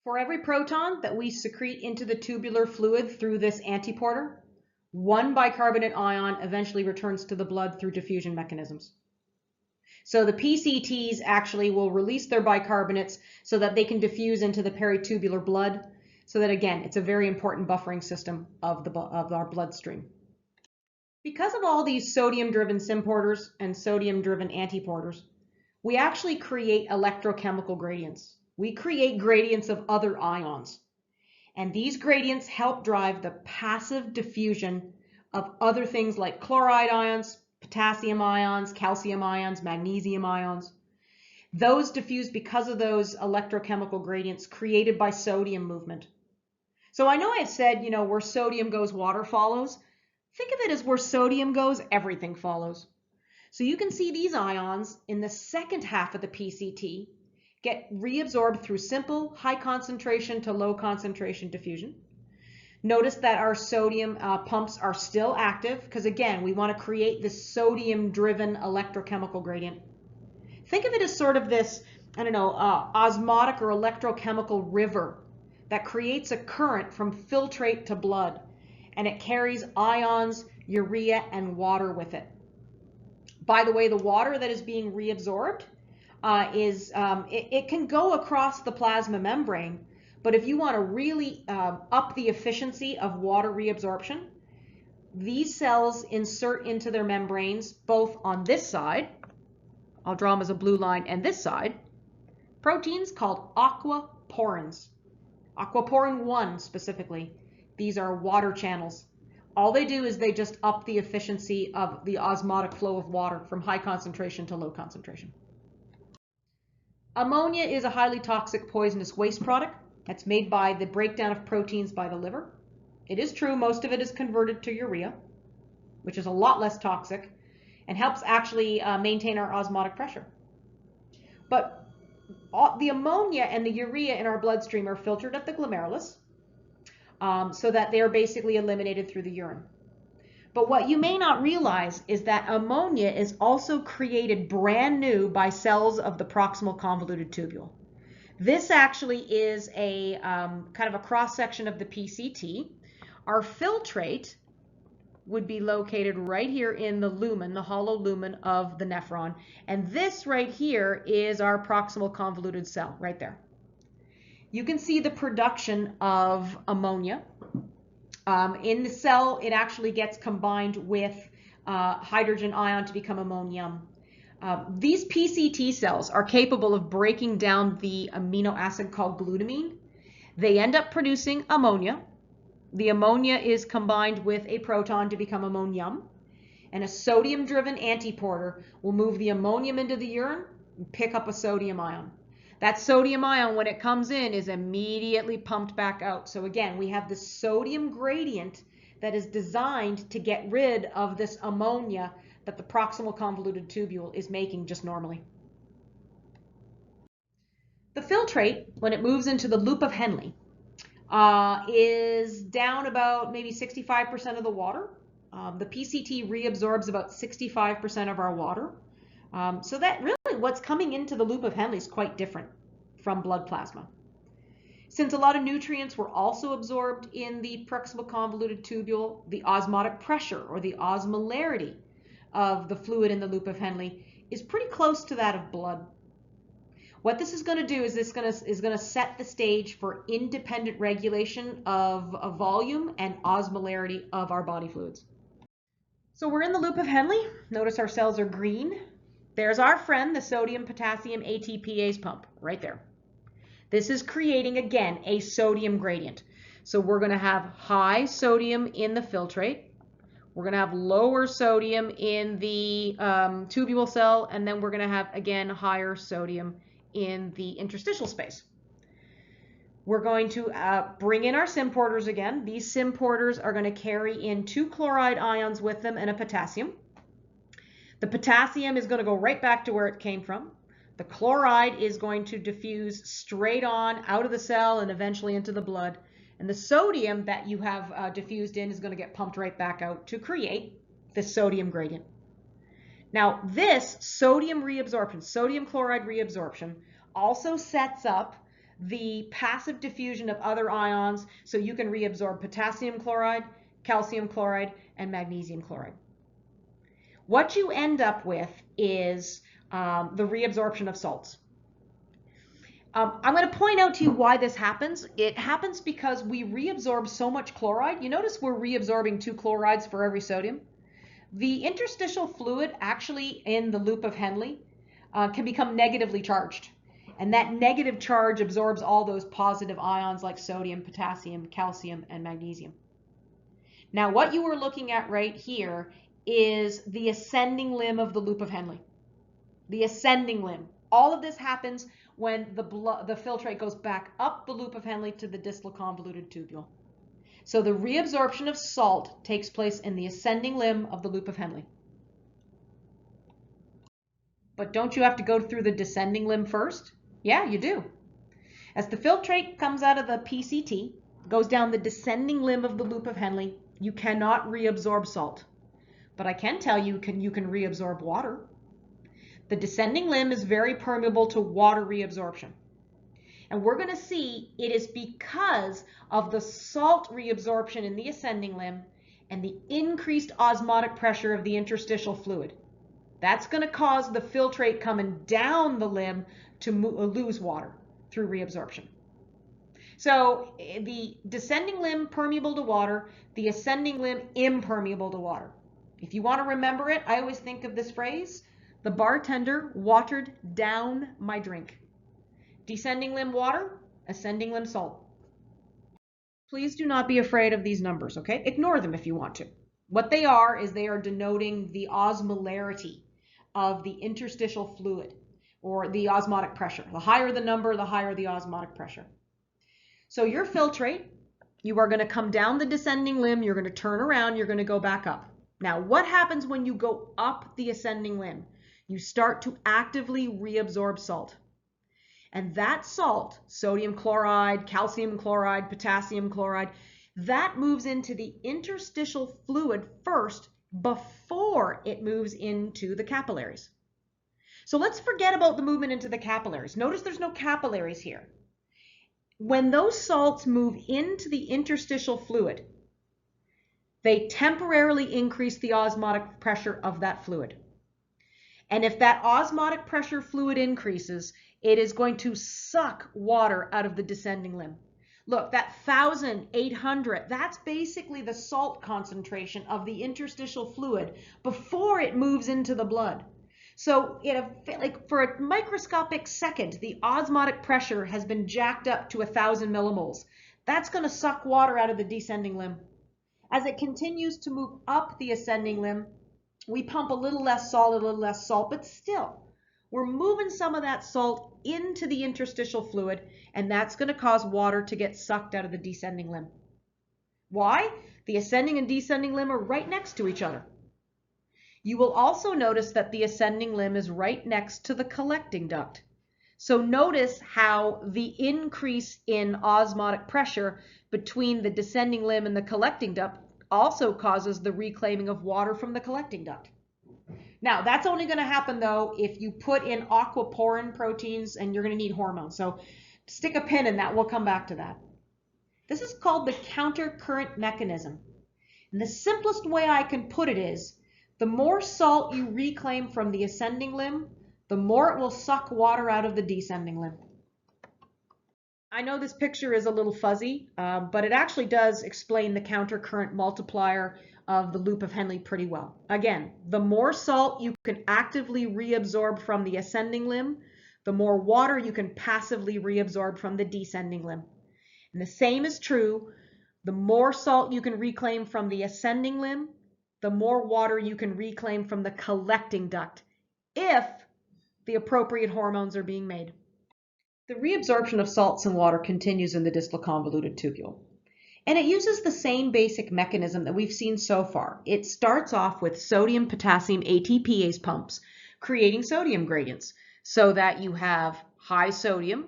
For every proton that we secrete into the tubular fluid through this antiporter, 1 bicarbonate ion eventually returns to the blood through diffusion mechanisms. So the PCTs actually will release their bicarbonates so that they can diffuse into the peritubular blood. So that again, it's a very important buffering system of our bloodstream. Because of all these sodium-driven symporters and sodium-driven antiporters, we actually create electrochemical gradients. We create gradients of other ions. And these gradients help drive the passive diffusion of other things like chloride ions, potassium ions, calcium ions, magnesium ions. Those diffuse because of those electrochemical gradients created by sodium movement. So I know I've said, where sodium goes, water follows. Think of it as where sodium goes, everything follows. So you can see these ions in the second half of the PCT get reabsorbed through simple high concentration to low concentration diffusion. Notice that our sodium pumps are still active because, again, we want to create this sodium-driven electrochemical gradient. Think of it as sort of this, osmotic or electrochemical river that creates a current from filtrate to blood, and it carries ions, urea, and water with it. By the way, the water that is being reabsorbed it can go across the plasma membrane, but if you want to really up the efficiency of water reabsorption, these cells insert into their membranes, both on this side, I'll draw them as a blue line, and this side, proteins called aquaporins. Aquaporin 1 specifically. These are water channels. All they do is they just up the efficiency of the osmotic flow of water from high concentration to low concentration. Ammonia is a highly toxic poisonous waste product that's made by the breakdown of proteins by the liver. It is true most of it is converted to urea, which is a lot less toxic and helps actually maintain our osmotic pressure. But the ammonia and the urea in our bloodstream are filtered at the glomerulus so that they're basically eliminated through the urine. But what you may not realize is that ammonia is also created brand new by cells of the proximal convoluted tubule. This actually is a kind of a cross-section of the PCT. Our filtrate would be located right here in the lumen, the hollow lumen of the nephron. And this right here is our proximal convoluted cell, right there. You can see the production of ammonia. In the cell, it actually gets combined with hydrogen ion to become ammonium. These PCT cells are capable of breaking down the amino acid called glutamine. They end up producing ammonia. The ammonia is combined with a proton to become ammonium, and a sodium-driven antiporter will move the ammonium into the urine and pick up a sodium ion. That sodium ion, when it comes in, is immediately pumped back out. So again, we have this sodium gradient that is designed to get rid of this ammonia that the proximal convoluted tubule is making just normally. The filtrate, when it moves into the loop of Henle, is down about maybe 65% of the water. The PCT reabsorbs about 65% of our water. So that really what's coming into the loop of Henle is quite different from blood plasma. Since a lot of nutrients were also absorbed in the proximal convoluted tubule, the osmotic pressure or the osmolarity of the fluid in the loop of Henle is pretty close to that of blood. What this is going to do is this is going to set the stage for independent regulation of volume and osmolarity of our body fluids. So we're in the loop of Henle. Notice our cells are green. There's our friend, the sodium potassium ATPase pump, right there. This is creating, again, a sodium gradient. So we're going to have high sodium in the filtrate. We're going to have lower sodium in the tubule cell, and then we're going to have, again, higher sodium in the interstitial space. We're going to bring in our symporters again. These symporters are going to carry in 2 chloride ions with them and a potassium. The potassium is going to go right back to where it came from. The chloride is going to diffuse straight on out of the cell and eventually into the blood. And the sodium that you have diffused in is going to get pumped right back out to create this sodium gradient. Now, this sodium reabsorption, sodium chloride reabsorption, also sets up the passive diffusion of other ions so you can reabsorb potassium chloride, calcium chloride, and magnesium chloride. What you end up with is the reabsorption of salts. I'm going to point out to you why this happens. It happens because we reabsorb so much chloride. You notice we're reabsorbing 2 chlorides for every sodium. The interstitial fluid actually in the loop of Henle can become negatively charged. And that negative charge absorbs all those positive ions like sodium, potassium, calcium, and magnesium. Now what you are looking at right here is the ascending limb of the loop of Henle. The ascending limb. All of this happens when the filtrate goes back up the loop of Henle to the distal convoluted tubule. So the reabsorption of salt takes place in the ascending limb of the loop of Henle. But don't you have to go through the descending limb first? Yeah, you do. As the filtrate comes out of the PCT, goes down the descending limb of the loop of Henle, you cannot reabsorb salt. But I can tell you, you can reabsorb water. The descending limb is very permeable to water reabsorption. And we're going to see it is because of the salt reabsorption in the ascending limb and the increased osmotic pressure of the interstitial fluid. That's going to cause the filtrate coming down the limb to lose water through reabsorption. So the descending limb permeable to water, the ascending limb impermeable to water. If you want to remember it, I always think of this phrase, the bartender watered down my drink. Descending limb water, ascending limb salt. Please do not be afraid of these numbers, okay? Ignore them if you want to. What they are is they are denoting the osmolarity of the interstitial fluid or the osmotic pressure. The higher the number, the higher the osmotic pressure. So your filtrate, you are going to come down the descending limb, you're going to turn around, you're going to go back up. Now, what happens when you go up the ascending limb? You start to actively reabsorb salt. And that salt, sodium chloride, calcium chloride, potassium chloride, that moves into the interstitial fluid first before it moves into the capillaries. So let's forget about the movement into the capillaries. Notice there's no capillaries here. When those salts move into the interstitial fluid, they temporarily increase the osmotic pressure of that fluid. And if that osmotic pressure fluid increases, it is going to suck water out of the descending limb. Look, that 1,800, that's basically the salt concentration of the interstitial fluid before it moves into the blood. So for a microscopic second, the osmotic pressure has been jacked up to 1,000 millimoles. That's going to suck water out of the descending limb. As it continues to move up the ascending limb, we pump a little less salt, but still, we're moving some of that salt into the interstitial fluid, and that's going to cause water to get sucked out of the descending limb. Why? The ascending and descending limb are right next to each other. You will also notice that the ascending limb is right next to the collecting duct. So notice how the increase in osmotic pressure between the descending limb and the collecting duct also causes the reclaiming of water from the collecting duct. Now, that's only going to happen, though, if you put in aquaporin proteins and you're going to need hormones. So stick a pin in that. We'll come back to that. This is called the countercurrent mechanism. And the simplest way I can put it is, the more salt you reclaim from the ascending limb, the more it will suck water out of the descending limb. I know this picture is a little fuzzy, but it actually does explain the countercurrent multiplier of the loop of Henle pretty well. Again, the more salt you can actively reabsorb from the ascending limb, the more water you can passively reabsorb from the descending limb. And the same is true, the more salt you can reclaim from the ascending limb, the more water you can reclaim from the collecting duct, if the appropriate hormones are being made. The reabsorption of salts and water continues in the distal convoluted tubule. And it uses the same basic mechanism that we've seen so far. It starts off with sodium-potassium ATPase pumps, creating sodium gradients, so that you have high sodium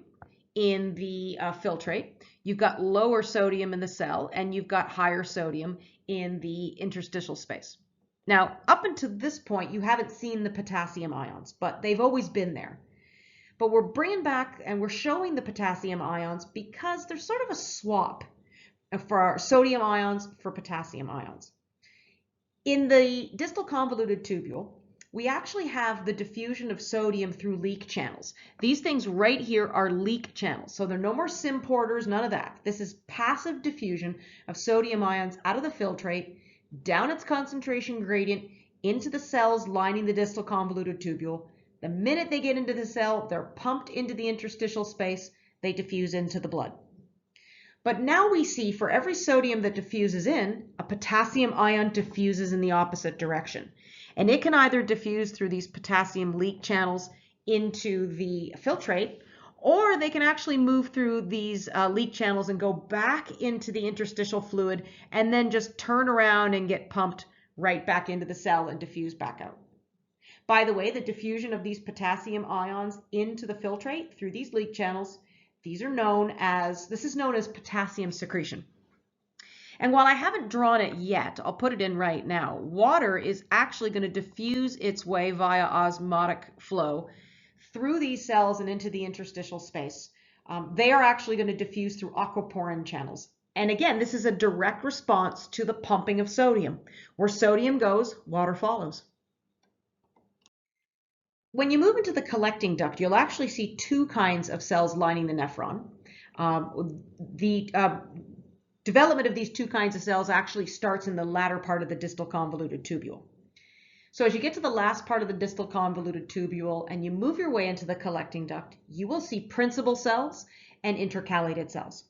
in the filtrate, you've got lower sodium in the cell, and you've got higher sodium in the interstitial space. Now, up until this point, you haven't seen the potassium ions, but they've always been there. But we're bringing back and we're showing the potassium ions because they're sort of a swap for our sodium ions for potassium ions. In the distal convoluted tubule, we actually have the diffusion of sodium through leak channels. These things right here are leak channels. So there are no more symporters, none of that. This is passive diffusion of sodium ions out of the filtrate, down its concentration gradient, into the cells lining the distal convoluted tubule. The minute they get into the cell, they're pumped into the interstitial space, they diffuse into the blood. But now we see for every sodium that diffuses in, a potassium ion diffuses in the opposite direction. And it can either diffuse through these potassium leak channels into the filtrate, or they can actually move through these leak channels and go back into the interstitial fluid and then just turn around and get pumped right back into the cell and diffuse back out. By the way, the diffusion of these potassium ions into the filtrate through these leak channels, this is known as potassium secretion. And while I haven't drawn it yet, I'll put it in right now. Water is actually going to diffuse its way via osmotic flow through these cells and into the interstitial space. They are actually going to diffuse through aquaporin channels. And again, this is a direct response to the pumping of sodium. Where sodium goes, water follows. When you move into the collecting duct, you'll actually see two kinds of cells lining the nephron. The development of these two kinds of cells actually starts in the latter part of the distal convoluted tubule. So as you get to the last part of the distal convoluted tubule and you move your way into the collecting duct, you will see principal cells and intercalated cells.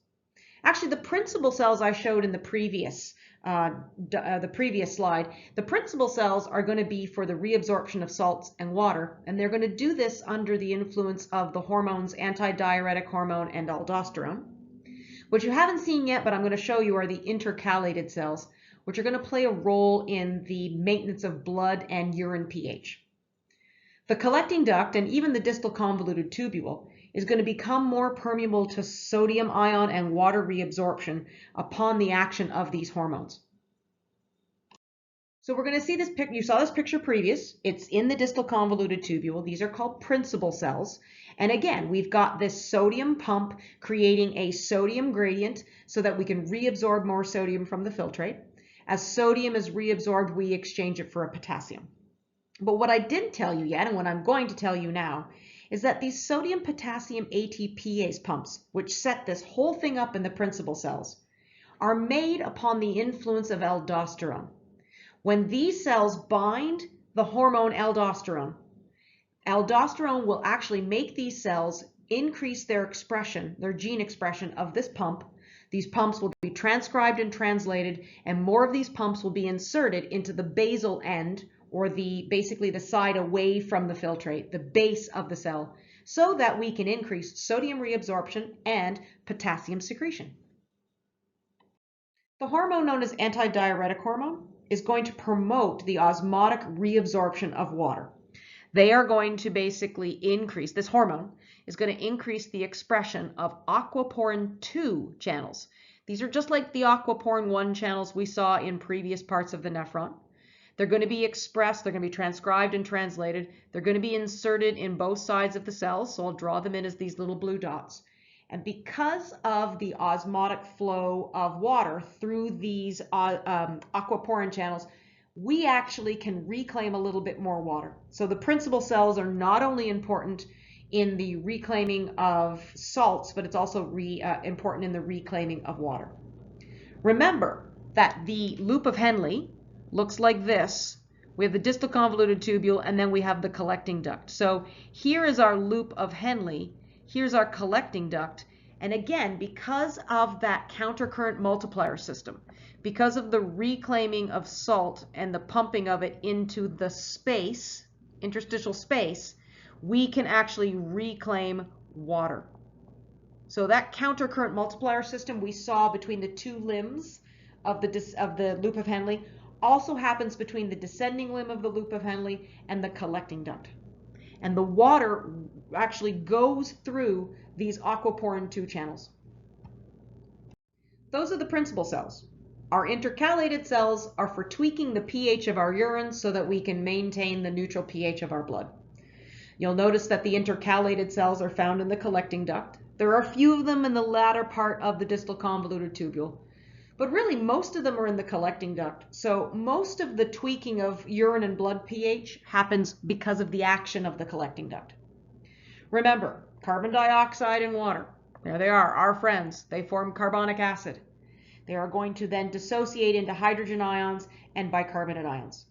Actually, the principal cells I showed in the previous slide, the principal cells are going to be for the reabsorption of salts and water, and they're going to do this under the influence of the hormones antidiuretic hormone and aldosterone. What you haven't seen yet, but I'm going to show you, are the intercalated cells, which are going to play a role in the maintenance of blood and urine pH. The collecting duct and even the distal convoluted tubule is going to become more permeable to sodium ion and water reabsorption upon the action of these hormones. So we're going to see this picture. You saw this picture previous. It's in the distal convoluted tubule. These are called principal cells. And again, we've got this sodium pump creating a sodium gradient so that we can reabsorb more sodium from the filtrate. As sodium is reabsorbed, we exchange it for a potassium. But what I didn't tell you yet, and what I'm going to tell you now, is that these sodium potassium ATPase pumps, which set this whole thing up in the principal cells, are made upon the influence of aldosterone. When these cells bind the hormone aldosterone, aldosterone will actually make these cells increase their expression, their gene expression of this pump. These pumps will be transcribed and translated, and more of these pumps will be inserted into the basal end, or basically the side away from the filtrate, the base of the cell, so that we can increase sodium reabsorption and potassium secretion. The hormone known as antidiuretic hormone is going to promote the osmotic reabsorption of water. They are going to basically increase, this hormone is going to increase the expression of aquaporin 2 channels. These are just like the aquaporin 1 channels we saw in previous parts of the nephron. They're going to be expressed, they're going to be transcribed and translated. They're going to be inserted in both sides of the cells, so I'll draw them in as these little blue dots. And because of the osmotic flow of water through these aquaporin channels, we actually can reclaim a little bit more water. So the principal cells are not only important in the reclaiming of salts, but it's also important in the reclaiming of water. Remember that the loop of Henle looks like this. We have the distal convoluted tubule, and then we have the collecting duct. So here is our loop of Henle. Here's our collecting duct. And again, because of that countercurrent multiplier system, because of the reclaiming of salt and the pumping of it into the space, interstitial space, we can actually reclaim water. So that countercurrent multiplier system we saw between the two limbs of the loop of Henle also happens between the descending limb of the loop of Henle and the collecting duct. And the water actually goes through these aquaporin 2 channels. Those are the principal cells. Our intercalated cells are for tweaking the pH of our urine so that we can maintain the neutral pH of our blood. You'll notice that the intercalated cells are found in the collecting duct. There are a few of them in the latter part of the distal convoluted tubule, but really most of them are in the collecting duct. So most of the tweaking of urine and blood pH happens because of the action of the collecting duct. Remember, carbon dioxide and water, there they are, our friends. They form carbonic acid. They are going to then dissociate into hydrogen ions and bicarbonate ions.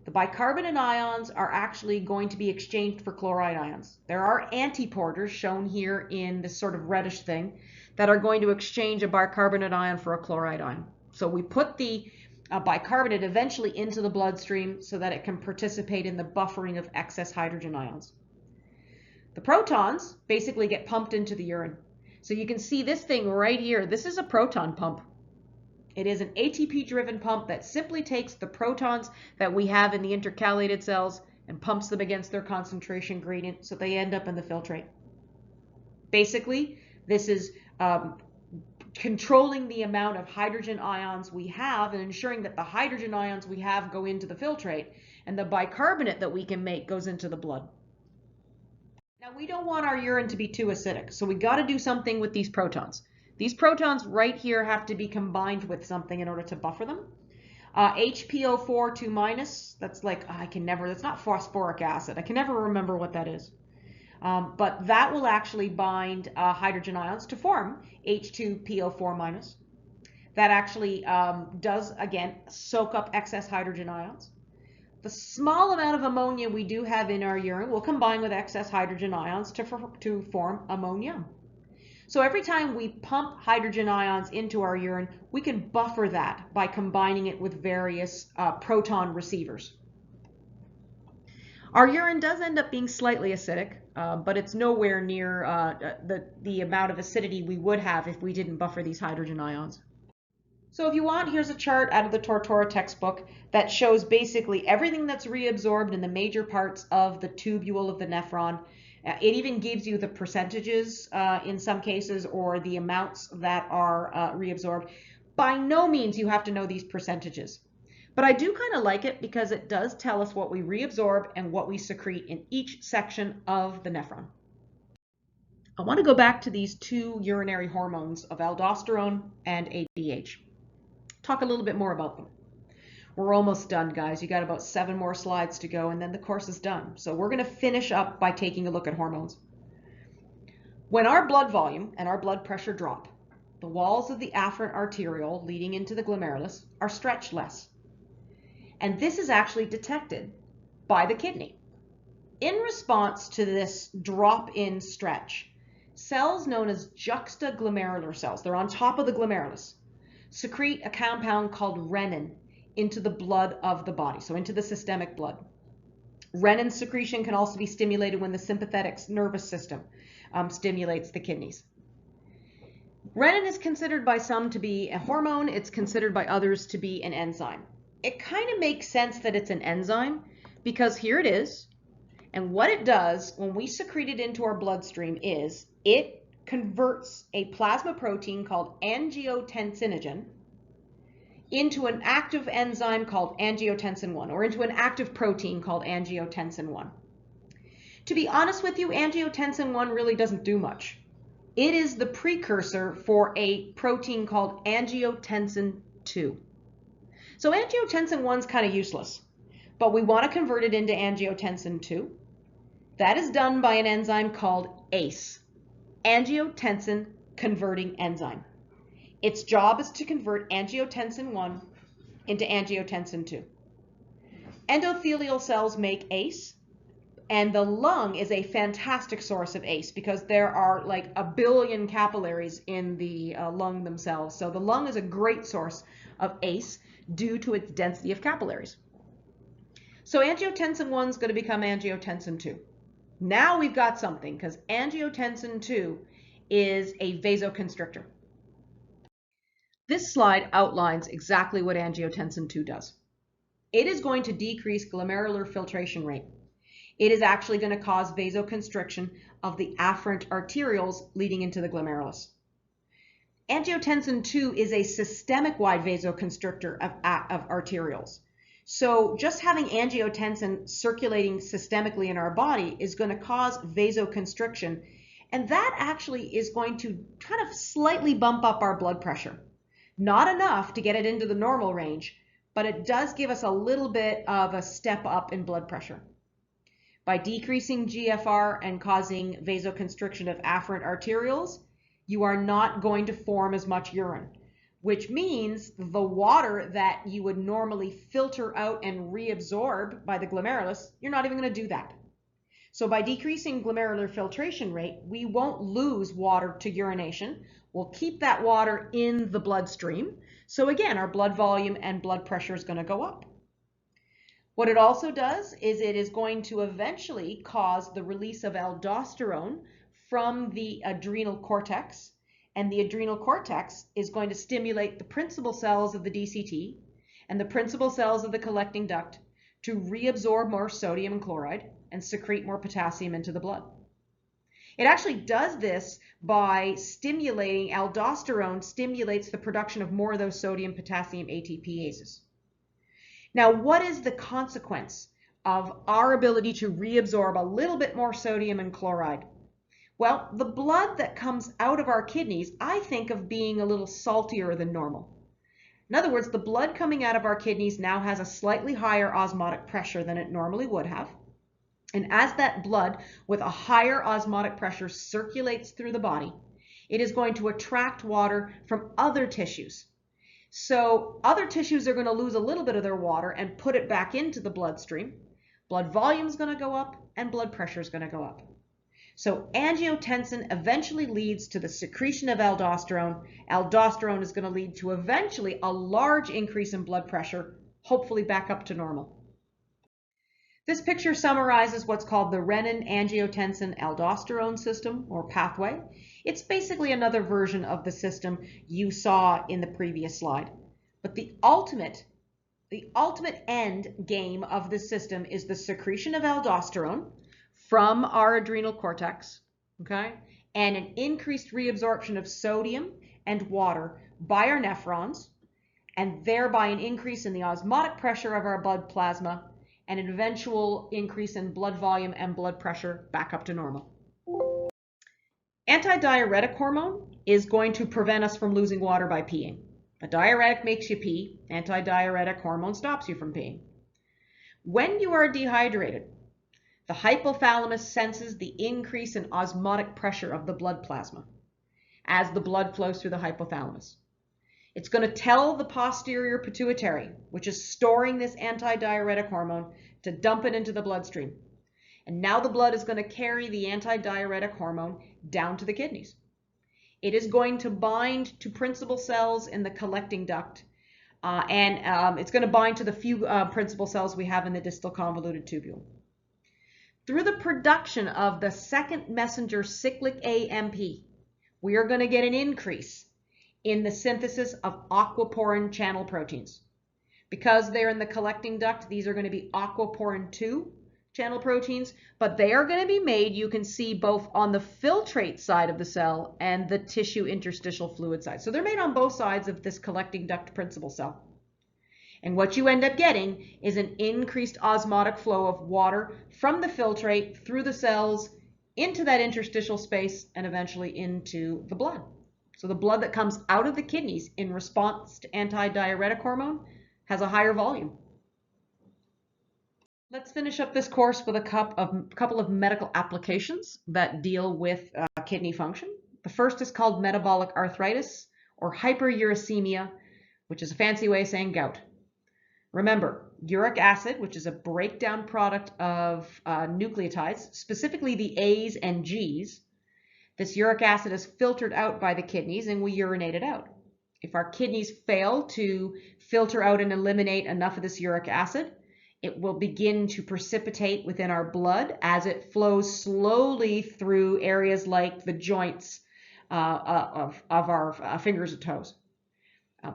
The bicarbonate ions are actually going to be exchanged for chloride ions. There are antiporters shown here in this sort of reddish thing that are going to exchange a bicarbonate ion for a chloride ion. So we put the bicarbonate eventually into the bloodstream so that it can participate in the buffering of excess hydrogen ions. The protons basically get pumped into the urine. So you can see this thing right here. This is a proton pump. It is an ATP-driven pump that simply takes the protons that we have in the intercalated cells and pumps them against their concentration gradient so they end up in the filtrate. Basically, this is controlling the amount of hydrogen ions we have and ensuring that the hydrogen ions we have go into the filtrate and the bicarbonate that we can make goes into the blood. Now, we don't want our urine to be too acidic, so we got to do something with these protons. These protons right here have to be combined with something in order to buffer them. HPO4 2-, that's like, that's not phosphoric acid. I can never remember what that is. But that will actually bind hydrogen ions to form H2PO4-. That actually does, again, soak up excess hydrogen ions. The small amount of ammonia we do have in our urine will combine with excess hydrogen ions to form ammonia. So every time we pump hydrogen ions into our urine, we can buffer that by combining it with various proton receivers. Our urine does end up being slightly acidic, but it's nowhere near the amount of acidity we would have if we didn't buffer these hydrogen ions. So if you want, here's a chart out of the Tortora textbook that shows basically everything that's reabsorbed in the major parts of the tubule of the nephron. It even gives you the percentages in some cases or the amounts that are reabsorbed. By no means you have to know these percentages. But I do kind of like it because it does tell us what we reabsorb and what we secrete in each section of the nephron. I want to go back to these two urinary hormones of aldosterone and ADH. Talk a little bit more about them. We're almost done, guys. You got about 7 more slides to go and then the course is done. So we're going to finish up by taking a look at hormones. When our blood volume and our blood pressure drop, the walls of the afferent arteriole leading into the glomerulus are stretched less. And this is actually detected by the kidney. In response to this drop in stretch, cells known as juxtaglomerular cells, they're on top of the glomerulus, secrete a compound called renin into the blood of the body, so into the systemic blood. Renin secretion can also be stimulated when the sympathetic nervous system stimulates the kidneys. Renin is considered by some to be a hormone. It's considered by others to be an enzyme. It kind of makes sense that it's an enzyme because here it is. And what it does when we secrete it into our bloodstream is it converts a plasma protein called angiotensinogen into an active enzyme called angiotensin 1, or into an active protein called angiotensin 1. To be honest with you, angiotensin 1 really doesn't do much. It is the precursor for a protein called angiotensin 2. So angiotensin 1 is kind of useless, but we want to convert it into angiotensin 2. That is done by an enzyme called ACE, angiotensin converting enzyme. Its job is to convert angiotensin 1 into angiotensin 2. Endothelial cells make ACE, and the lung is a fantastic source of ACE because there are like 1 billion capillaries in the lung themselves. So the lung is a great source of ACE due to its density of capillaries. So angiotensin 1 is going to become angiotensin 2. Now we've got something because angiotensin 2 is a vasoconstrictor. This slide outlines exactly what angiotensin 2 does. It is going to decrease glomerular filtration rate. It is actually going to cause vasoconstriction of the afferent arterioles leading into the glomerulus. Angiotensin 2 is a systemic-wide vasoconstrictor of arterioles. So just having angiotensin circulating systemically in our body is going to cause vasoconstriction, and that actually is going to kind of slightly bump up our blood pressure. Not enough to get it into the normal range, but it does give us a little bit of a step up in blood pressure. By decreasing GFR and causing vasoconstriction of afferent arterioles, you are not going to form as much urine, which means the water that you would normally filter out and reabsorb by the glomerulus, you're not even going to do that. So by decreasing glomerular filtration rate, we won't lose water to urination. We'll keep that water in the bloodstream. So again, our blood volume and blood pressure is going to go up. What it also does is it is going to eventually cause the release of aldosterone from the adrenal cortex, and the adrenal cortex is going to stimulate the principal cells of the DCT and the principal cells of the collecting duct to reabsorb more sodium and chloride and secrete more potassium into the blood. It actually does this by stimulating, aldosterone stimulates the production of more of those sodium potassium ATPases. Now, what is the consequence of our ability to reabsorb a little bit more sodium and chloride? Well, the blood that comes out of our kidneys, I think of being a little saltier than normal. In other words, the blood coming out of our kidneys now has a slightly higher osmotic pressure than it normally would have. And as that blood with a higher osmotic pressure circulates through the body, it is going to attract water from other tissues. So other tissues are going to lose a little bit of their water and put it back into the bloodstream. Blood volume is going to go up and blood pressure is going to go up. So angiotensin eventually leads to the secretion of aldosterone. Aldosterone is going to lead to eventually a large increase in blood pressure, hopefully back up to normal. This picture summarizes what's called the renin-angiotensin-aldosterone system or pathway. It's basically another version of the system you saw in the previous slide. But the ultimate end game of the system is the secretion of aldosterone from our adrenal cortex, okay, and an increased reabsorption of sodium and water by our nephrons, and thereby an increase in the osmotic pressure of our blood plasma and an eventual increase in blood volume and blood pressure back up to normal. Antidiuretic hormone is going to prevent us from losing water by peeing. A diuretic makes you pee. Antidiuretic hormone stops you from peeing. When you are dehydrated, the hypothalamus senses the increase in osmotic pressure of the blood plasma as the blood flows through the hypothalamus. It's going to tell the posterior pituitary, which is storing this antidiuretic hormone, to dump it into the bloodstream. And now the blood is going to carry the antidiuretic hormone down to the kidneys. It is going to bind to principal cells in the collecting duct, and it's going to bind to the few principal cells we have in the distal convoluted tubule. Through the production of the second messenger cyclic AMP, we are going to get an increase in the synthesis of aquaporin channel proteins. Because they're in the collecting duct, these are going to be aquaporin 2 channel proteins, but they are going to be made, you can see, both on the filtrate side of the cell and the tissue interstitial fluid side. So they're made on both sides of this collecting duct principal cell. And what you end up getting is an increased osmotic flow of water from the filtrate through the cells into that interstitial space and eventually into the blood. So the blood that comes out of the kidneys in response to antidiuretic hormone has a higher volume. Let's finish up this course with a couple of medical applications that deal with kidney function. The first is called metabolic arthritis or hyperuricemia, which is a fancy way of saying gout. Remember, uric acid, which is a breakdown product of nucleotides, specifically the A's and G's, this uric acid is filtered out by the kidneys and we urinate it out. If our kidneys fail to filter out and eliminate enough of this uric acid, it will begin to precipitate within our blood as it flows slowly through areas like the joints of our fingers and toes.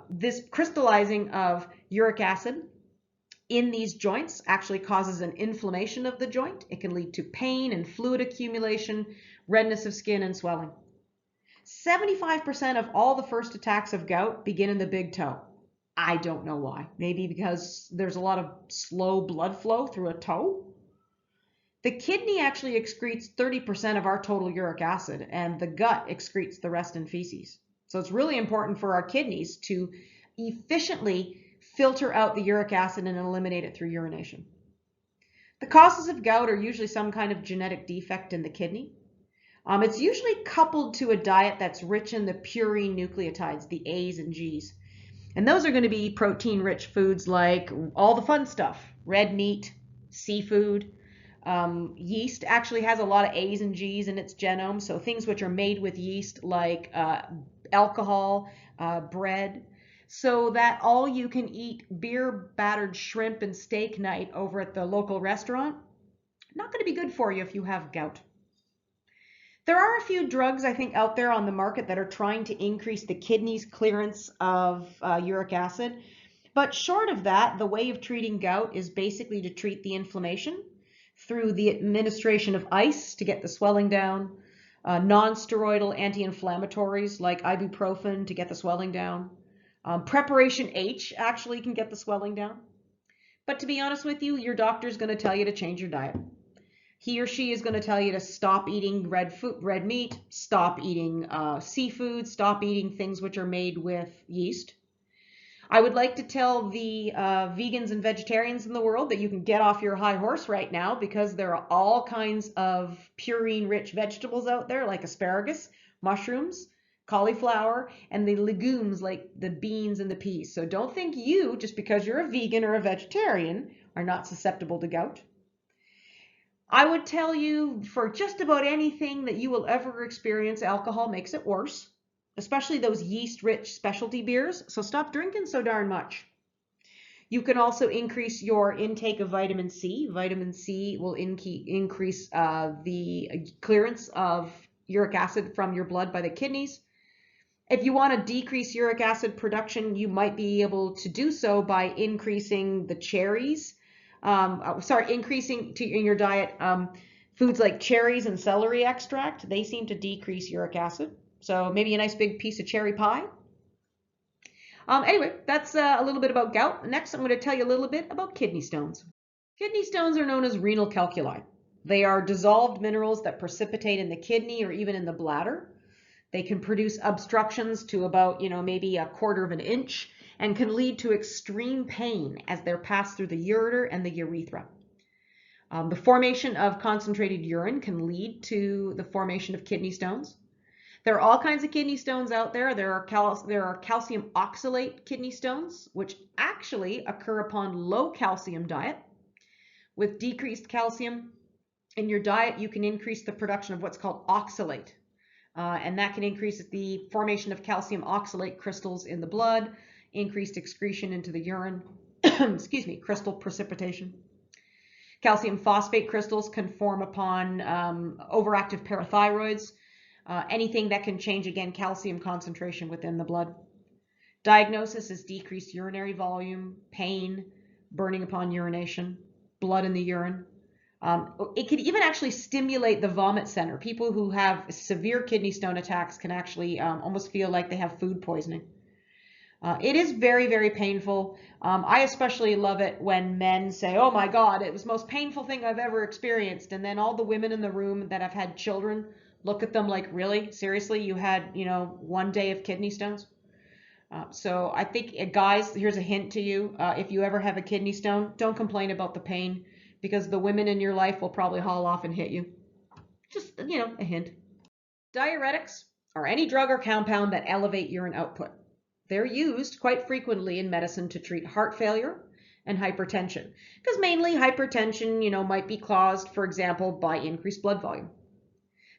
This crystallizing of uric acid in these joints actually causes an inflammation of the joint. It can lead to pain and fluid accumulation, redness of skin, and swelling. 75% of all the first attacks of gout begin in the big toe. I don't know why. Maybe because there's a lot of slow blood flow through a toe. The kidney actually excretes 30% of our total uric acid, and the gut excretes the rest in feces. So it's really important for our kidneys to efficiently filter out the uric acid and eliminate it through urination. The causes of gout are usually some kind of genetic defect in the kidney. It's usually coupled to a diet that's rich in the purine nucleotides, the A's and G's. And those are going to be protein-rich foods like all the fun stuff, red meat, seafood. Yeast actually has a lot of A's and G's in its genome, so things which are made with yeast like alcohol, bread. so that all you can eat beer battered shrimp and steak night over at the local restaurant, not going to be good for you if you have gout. There are a few drugs, I think, out there on the market that are trying to increase the kidney's clearance of uric acid. But short of that, the way of treating gout is basically to treat the inflammation through the administration of ice to get the swelling down, non-steroidal anti-inflammatories like ibuprofen to get the swelling down. Preparation H actually can get the swelling down. But to be honest with you, your doctor's going to tell you to change your diet. He or she is going to tell you to stop eating red meat, stop eating seafood, stop eating things which are made with yeast. I would like to tell the vegans and vegetarians in the world that you can get off your high horse right now, because there are all kinds of purine-rich vegetables out there like asparagus, mushrooms, cauliflower, and the legumes like the beans and the peas. So don't think you, just because you're a vegan or a vegetarian, are not susceptible to gout. I would tell you, for just about anything that you will ever experience, alcohol makes it worse, especially those yeast-rich specialty beers, so stop drinking so darn much. You can also increase your intake of vitamin C. Vitamin C will increase the clearance of uric acid from your blood by the kidneys. If you want to decrease uric acid production, you might be able to do so by increasing the cherries. Increasing in your diet foods like cherries and celery extract. They seem to decrease uric acid. So maybe a nice big piece of cherry pie. Anyway, that's a little bit about gout. Next, I'm going to tell you a little bit about kidney stones. Kidney stones are known as renal calculi. They are dissolved minerals that precipitate in the kidney or even in the bladder. They can produce obstructions to about, maybe a quarter of an inch, and can lead to extreme pain as they're passed through the ureter and the urethra. The formation of concentrated urine can lead to the formation of kidney stones. There are all kinds of kidney stones out there. There are calcium oxalate kidney stones, which actually occur upon low calcium diet. With decreased calcium in your diet, you can increase the production of what's called oxalate. And that can increase the formation of calcium oxalate crystals in the blood, increased excretion into the urine, crystal precipitation. Calcium phosphate crystals can form upon overactive parathyroids, anything that can change, again, calcium concentration within the blood. Diagnosis is decreased urinary volume, pain, burning upon urination, blood in the urine. It could even actually stimulate the vomit center. People who have severe kidney stone attacks can actually almost feel like they have food poisoning. It is very, very painful. I especially love it when men say, "Oh my God, it was the most painful thing I've ever experienced." And then all the women in the room that have had children look at them like, "Really? Seriously? You had, 1 day of kidney stones?" So I think, guys, here's a hint to you. If you ever have a kidney stone, don't complain about the pain, because the women in your life will probably haul off and hit you. Just, a hint. Diuretics are any drug or compound that elevate urine output. They're used quite frequently in medicine to treat heart failure and hypertension, because mainly hypertension, might be caused, for example, by increased blood volume.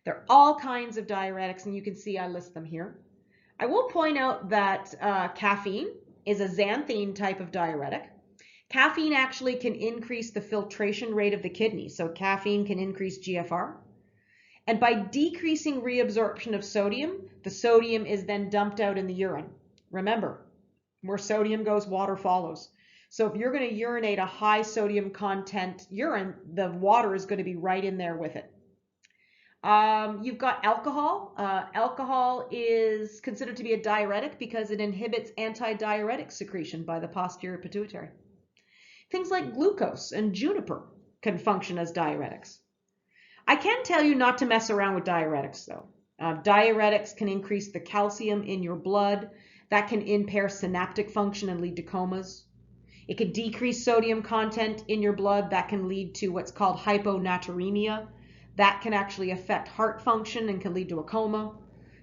There are all kinds of diuretics, and you can see I list them here. I will point out that caffeine is a xanthine type of diuretic. Caffeine actually can increase the filtration rate of the kidney, so caffeine can increase GFR. And by decreasing reabsorption of sodium, the sodium is then dumped out in the urine. Remember, where sodium goes, water follows. So if you're going to urinate a high sodium content urine, the water is going to be right in there with it. You've got alcohol. Alcohol is considered to be a diuretic because it inhibits antidiuretic secretion by the posterior pituitary. Things like glucose and juniper can function as diuretics. I can tell you not to mess around with diuretics, though. Diuretics can increase the calcium in your blood. That can impair synaptic function and lead to comas. It can decrease sodium content in your blood. That can lead to what's called hyponatremia. That can actually affect heart function and can lead to a coma.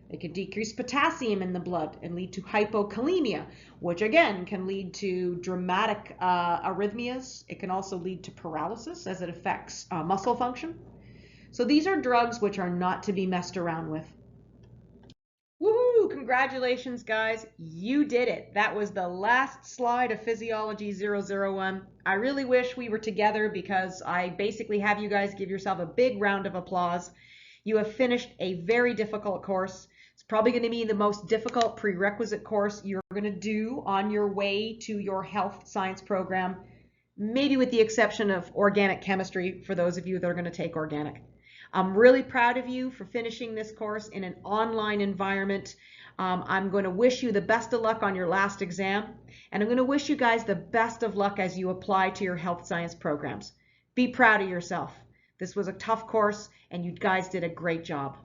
It can decrease potassium in the blood and lead to hypokalemia, which again can lead to dramatic arrhythmias. It can also lead to paralysis as it affects muscle function. So these are drugs which are not to be messed around with. Woohoo! Congrats. congratulations, guys. You did it. That was the last slide of Physiology 001. I really wish we were together because I basically have you guys give yourself a big round of applause. You have finished a very difficult course. It's probably going to be the most difficult prerequisite course you're going to do on your way to your health science program, maybe with the exception of organic chemistry for those of you that are going to take organic. I'm really proud of you for finishing this course in an online environment. I'm going to wish you the best of luck on your last exam, and I'm going to wish you guys the best of luck as you apply to your health science programs. Be proud of yourself. This was a tough course, and you guys did a great job.